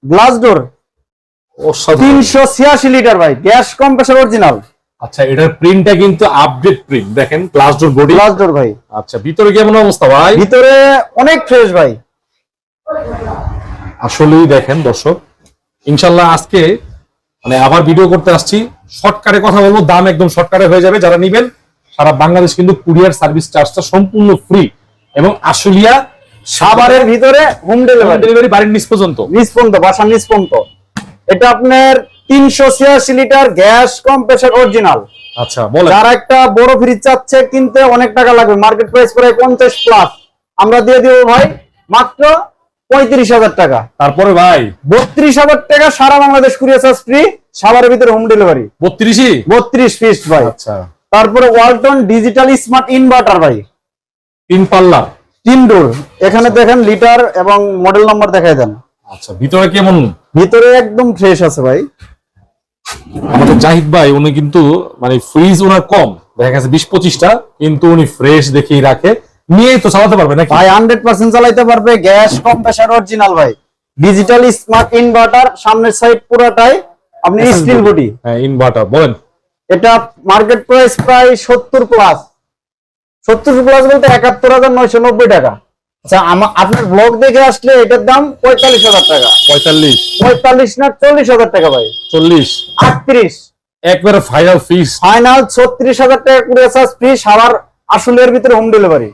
Glass door, 386 litre ভাই, gas compressor original. আচ্ছা, এটার প্রিন্টটা কিন্তু আপডেট প্রিন্ট, দেখেন glass door body. Glass door ভাই। আচ্ছা, ভিতরে কেমন অবস্থা ভাই? ভিতরে অনেক ফ্রেশ ভাই। আসলেই দেখেন দর্শক, ইনশাল্লাহ আজকে মানে আবার ভিডিও করতে আসছি, শর্টকাটে কথা বলবো, দাম একদম শর্টকাটে হয়ে যাবে। যারা নিবেন সারা বাংলাদেশ কিন্তু কুরিয়ার সার্ভিস চার্জটা সম্পূর্ণ ফ্রি, এবং আশুলিয়া সাভারের ভিতরে হোম ডেলিভারি বাড়ির নিচ পর্যন্ত, বাসার নিচ পর্যন্ত। এটা আপনার 386 লিটার গ্যাস কম্প্রেসর অরিজিনাল। আচ্ছা বলেন। যারা একটা বড় ফ্রিজ চাচ্ছে কিনতে অনেক টাকা লাগবে, মার্কেট প্রাইস প্রায় 50 প্লাস, আমরা দিয়ে দিব ভাই মাত্র 35,000 টাকা। তারপরে ভাই 32,000 টাকা সারা বাংলাদেশ কুরিয়ার চার্জ ফ্রি, সাভারের ভিতরে হোম ডেলিভারি। 32 পিস ভাই। আচ্ছা, তারপরে ওয়ালটন ডিজিটাল স্মার্ট ইনভার্টার ভাই, 3 পাল্লা 3 ডোর। এখানে দেখেন লিটার এবং মডেল নাম্বার দেখাই দেন। আচ্ছা, ভিতরে কেমন? ভিতরে একদম ফ্রেশ আছে ভাই। আমাদের জাহিদ ভাই উনি কিন্তু মানে ফ্রিজ ওনার কম, দেখা গেছে 20-25টা, কিন্তু উনি ফ্রেশ দেখেই রাখে, নিয়েই তো চালাতে পারবে নাকি ভাই? 100% চালাইতে পারবে, গ্যাস কম্প্রেসর অরিজিনাল ভাই, ডিজিটাল স্মার্ট ইনভার্টার, সামনের সাইড পুরোটাই আপনি স্টিল বডি। হ্যাঁ, ইনভার্টার বলেন। এটা মার্কেট প্রাইস প্রায় 70 প্লাস। 70 প্লাস বলতে 71,990 টাকা। আচ্ছা, আপনার ব্লগ দেখে আসলে এটার দাম 45,000 টাকা। 45 না 40,000 টাকা ভাই। 40 38 একবারে ফাইনাল ফিক্স, ফাইনাল 36,000 টাকা কুরিয়ার চার্জ ফ্রি, সাভার আশুলিয়ার ভিতরে হোম ডেলিভারি।